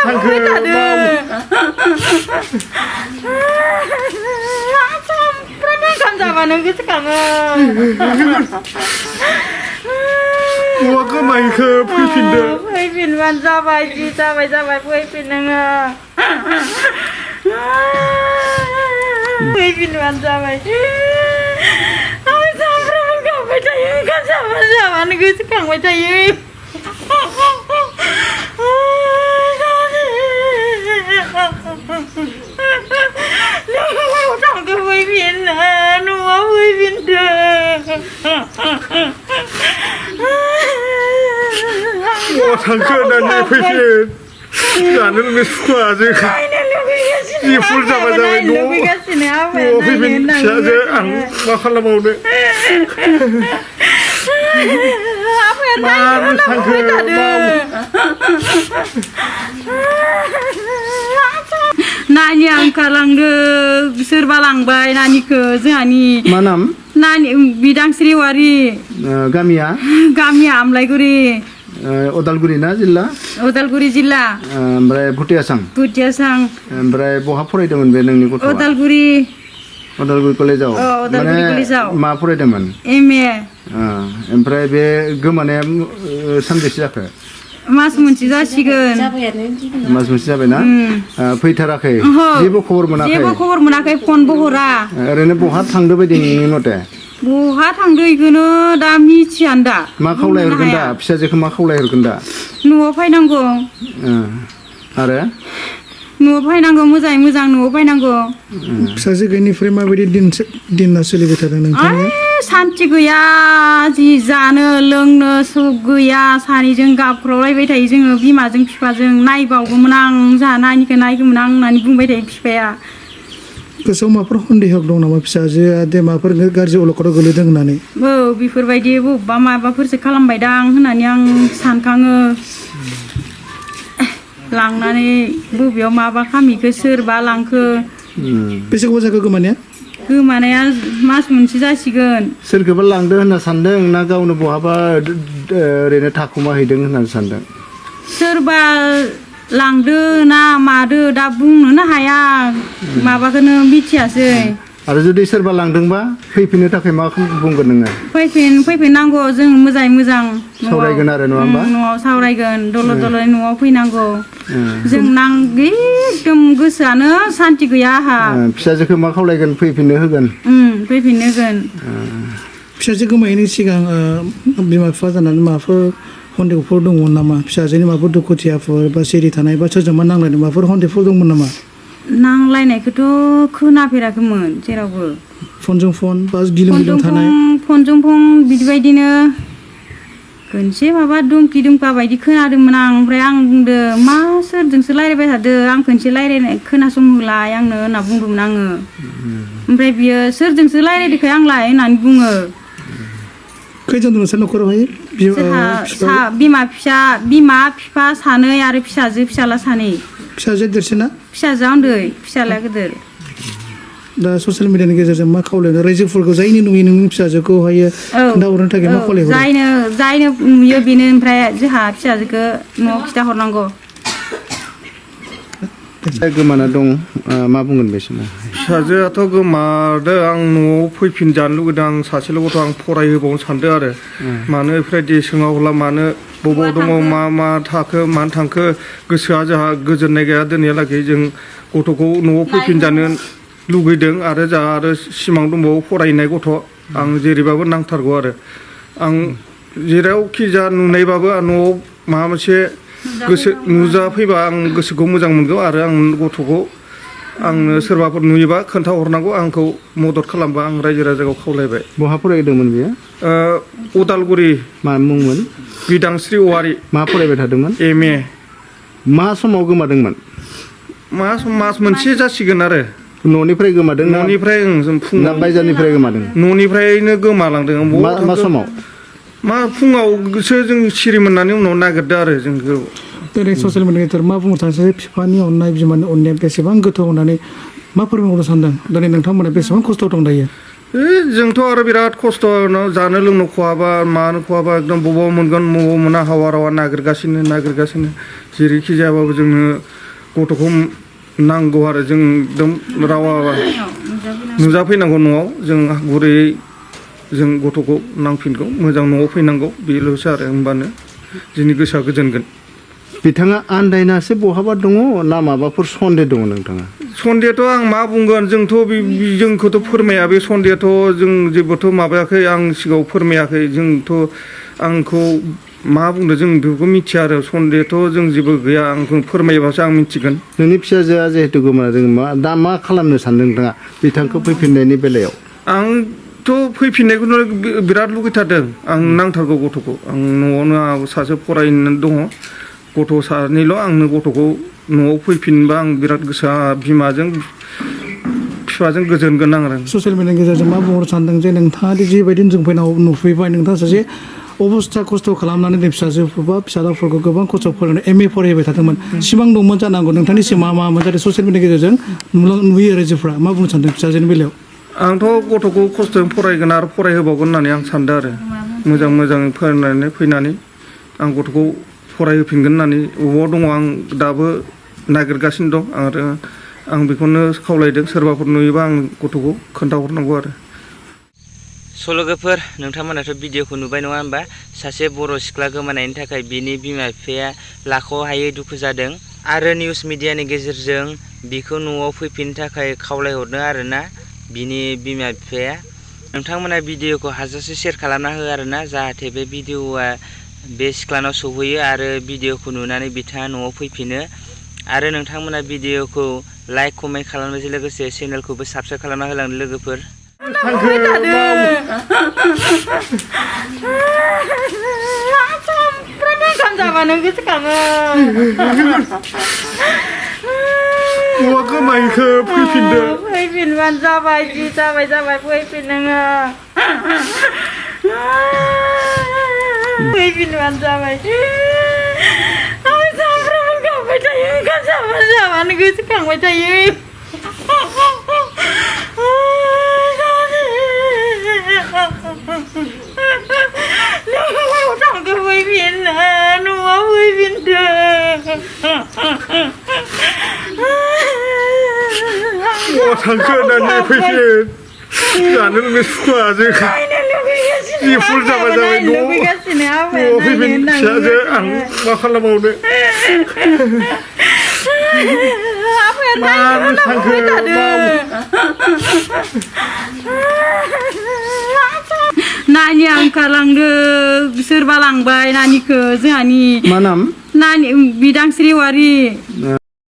थांखो सामफ्रामबो ओंखाम जाबानो गोसोखाङो बहा गोमाहैखो फैफिनदो फैफिनबानो जाबाय जि जाबाय फैफिन नोङो फैफिनबानो जाबाय आं सामफ्रामबो गाबबाय थायो ओंखाम जाबानो गोसोखांबाय थायो न'आव थांदो फैफिनो न'आव फैफिनदो बहा थांखो होननानै फैफिन जानो लोंनो सुखुवा जों जि फुल जाबाय न'आव फैफिन फिसाजो आं मा खालामबावनो मानो थांखो नानि ओंखारलांदो सोरबा लांबाय नानिखौ जोंहानि मा नाम नानि बिदांस्रि औवारि गामिया आमलाइगुरि उदालगुरि ना जिल्ला उदालगुरि जिल्ला ओमफ्राय भुटियासां ओमफ्राय बहा फरायदोंमोन बे नोंनि गथ'आ उदालगुरि कलेजाव उदालगुरि कलेजाव मा फरायदोंमोन MA ओमफ्राय बे गोमानाया सानबेसे जाखो मास मोनसे जासिगोन मास मोनसे जाबायना फैथाराखै जेबो खबर मोनाखै फनबो हरा ओरैनो बहा थांदो बायदि नोंनि मथे बहा थांदो इखौनो दा मिथियानो दा मा खावलायहरगोन दा फिसाजोखौ मा खावलायहरगोन दा न'आव फैनांगौ आरो न'आव फैनांगौ मोजाङै मोजां न'आव फैनांगौ फिसाजो गैयिनिफ्राय माबायदि दिना सोलिबाय थादों नोंथांनिया सान्थि गैया जि जानो लोंनो सुख गैया सानैजों गाबख्रावलायबाय थायो जोङो बिमाजों बिफाजों नायबावगौमोन आं जोंहा नानिखौ नायगौमोन आं होननानै बुंबाय थायो बिफाया गोसोआव माबाफोर सन्देह दं नामा फिसाजोआ दे माबाफोर गाज्रि अलखदाव गोलैदों होननानै बेफोरबायदि बबेबा माबाफोरसो खालामबायदां होननानै आं सानखाङो लांनानै बबेयाव माबा खामिखो सोरबा लांखो बेसे गोबाव जाखो गोमानाया मास मोनसे जासिगोन सोरखौबा लांदो होनना सानदों ना गावनो बहाबा ओरैनो थाखुमाहैदों होननानै सानदों सोरबा लांदो ना मादो दा बुंनोनो हाया माबाखौनो मिथियासै आरो जुदि सोरबा लांदोंबा फैफिननो थाखाय मा बुंगोन नोङो फैफिननांगौ जों मोजाङै मोजां सावरायगोन आरो नङा होमबा न'आव सावरायगोन दलद न'आव फैनांगौ जों एकदम गोसोआनो सान्थि गैया आहा फिसाजोखौ मा खावलायगोन फैफिननो होगोन फिसाजो गोमायैनि सिगां बिमा बिफा जानानै माबाफोर सन्देहफोर दंमोन नामा फिसाजोनि माबाफोर दुखुथियाफोर बा सिरि थानाय बा सोरजोंबा नांलायनाय माबाफोर सन्देहफोर दंमोन नामा नांलायनायखौथ' खोनाफेराखैमोन जेरावबो फनजों फन बा गिलुं थानाय फनजों फन बिदिबायदिनो खनसे माबा दुमखि दुमखा बायदि खोनादोंमोन आं ओमफ्राय आं बुंदो मा सोरजोंसो रायज्लायबाय थादो आं खनसे रायज्लायनाय खोनासंहोलाय आंनो होनना बुंदोंमोन आङो ओमफ्राय बियो सोरजोंसो रायज्लायदोंखाय आंलाय होननानै बुङो खैजन दं नोंसोर न'खरावहाय बिमा बिफा सानै आरो फिसाला सानै फिसाजो देरसिना फिसाजोआ उन्दै फिसालाया गिदिर दा ससियेल मिडियानि गेजेरजों मा खावलायनो रायजोफोरखौ जायनो नुयो नोंनि फिसाजोखौहाय खोन्थाहरनो थाखाय मा खावलायहरो जायनो नुयो बेनो ओमफ्राय जोंहा फिसाजोखौ न'आव खिथाहरनांगौ गोमाना दं मा बुंगोन बे समाव फिसाजोआथ' गोमादो आं न'आव फैफिनजानो लुगैदों आं सासेल' गथ' आं फरायहोबावनो सानदों आरो मानो बेफोरबायदि सोङावला मानो बबाव दङ मा थाखो मानो थांखो गोसोआ जोंहा गोजोननाय गैया दिनैहालागै जों गथ'खौ न'आव फैफिनजानो लुगैदों आरो जोंहा आरो सिमां दंबावो फरायनाय गथ' आं जेरैबाबो नांथारगौ आरो आं जेरावखि जा नुनायबाबो न'आव माबा मोनसे गोसो नुजाफैबा आं गोसोखौ मोजां मोनगौ आरो आं गथ'खौ आंनो सोरबाफोर नुयोबा खोन्थाहरनांगौ आंखौ मदद खालामबा आं रायजो राजाखौ खावलायबाय बहा फरायदोंमोन बेयो उदालगुरि मा मुंमोन बिदांस्रि औवारि मा फरायबाय थादोंमोन MA मा समाव गोमादोंमोन मास मोनसे जासिगोन आरो न'निफ्राय गोमादों न'निफ्राय जों फुङाव बायजारनिफ्राय गोमादों न'निफ्रायनो गोमालांदों मा समाव मा फुङावसो जों सिरि मोननानै उनाव नागिरदों आरो जोंखौ दिनै ससियेल मिडियानि गेजेराव मा बुंनो सानसै बिफानि अननाय बिमानि अननाया बेसेबां गोथौ होननानै मा फोरमायहरनो सानदों दिनै नोंथांमोना बेसेबां खस्थ' दं दायो जोंथ' आरो बिराद खस्थ' जानो लोंनो खहाबा मानो खहाबा एकदम बबाव मोनगोन बबाव मोना हावा रावा नागिरगासिनो जेरैखि जायाबाबो जोंनो गथ'खौ नांगौ आरो जों एकदम रावा नुजाफैनांगौ न'आव जों गुरैयै जों गथ'खौ नांफिनगौ मोजां न'आव फैनांगौ बेल'सो आरो होमबानो जोंनि गोसोआ गोजोनगोन बिथाङा आन्दायनासो बहाबा दङ ना माबाफोर सन्देह दङ नोंथाङा सन्देहथ' आं मा बुंगोन जोंथ' जोंखौथ' फोरमाया बे सन्देहथ' जों जेबोथ' माबायाखै आं सिगाङाव फोरमायाखै जोंथ' आंखौ मा बुंदों जों बेखौ मिथिया आरो सन्देहथ' जों जेबो गैया आंखौ फोरमायोबासो आं मिथिगोन नोंनि फिसाजोआ जिहेतु गोमादों दा मा खालामनो सानदों नोंथाङा बिथांखौ फैफिननायनि बेलायाव आंथ' फैफिननायखौनो बिराद लुगैथारदों आं नांथारगौ गथ'खौ आं न'आवनो आंहा सासे फरायनानै दङ गथ' सानैल' आंनो गथ'खौ न'आव फैफिनबा आं बिराद गोसोआ बिमाजों बिफाजों गोजोनगोन आं आरो ससियेल मिडियानि गेजेरजों मा बुंहरनो सानदों जे नोंथाङा दि जिबायदि जों फैनाव नुफैबाय नोंथाङा सासे अबस्था खस्थ' खालामनानै नै फिसाजोफोर फिसालाफोरखौ गोबां खस्थ' फरायनानै MA फरायबाय थादोंमोन सिमां दंमोन जानांगौ नोंथांनि सिमां मामोन जाहाथे ससियेल मिडियानि गेजेरजों नुयो रायजोफ्रा मा बुंनो सानदों फिसाजोनि बेलायाव आंथ' गथ'खौ खस्थ'जों फरायगोन आरो फरायहोबावगोन होननानै आं सानदों आरो मोजाङै फरायनानै फैनानै आं गथ'खौ फरायहोफिनगोन होननानै बबाव दङ आं दाबो नागिरगासिनो दं आरो आं बेखौनो खावलायदों सोरबाफोर नुयोबा आं गथ'खौ खोन्थाहरनांगौ आरो सल'गोफोर नोंथांमोनाथ' भिडिअखौ नुबाय नङा होमबा सासे बर' सिख्ला गोमानायनि थाखाय बिनि बिमा बिफाया लाख'हायै दुखु जादों आरो निउस मिडियानि गेजेरजों बिखौ न'आव फैफिननो थाखाय खावलायहरदों आरोना बिनि बिमा बिफाया नोंथांमोना भिडिअखौ हाजासे शेयार खालामना हो आरोना जाहाथे बे भिडिअआ बे सिख्लानाव सौहैयो आरो भिडिअखौ नुनानै बिथाङा न'आव फैफिनो आरो नोंथांमोना भिडिअखौ लाइक कमेन्ट खालामनायजों लोगोसे चेनेलखौबो साबस्क्राइब खालामना होलांदो लोगोफोर जाबानो गोसोखाङो गथ'आ गोमायैखो फैफिनदो फैफिनबानो जाबाय जि जाबाय फैफिन नोङो फैफिनबानो जाबाय आं सानफ्रामबो गाबबाय थायो ओंखाम जाबानो गोसोखांबाय थायो न'आव थांखो फैफिनो न'आव फैफिनदो गथ'आ थांखो होननानै फैफिन जानो लुबैयो सुखुआ जों जि फुल जाबाय न'आव फैफिन फिसाजो आं मा खालामबावनो मानो थांखो नानि ओंखारलांदो सोरबा लांबाय नानिखौ जोंहानि मा नाम नानि बिदांस्रि औवारि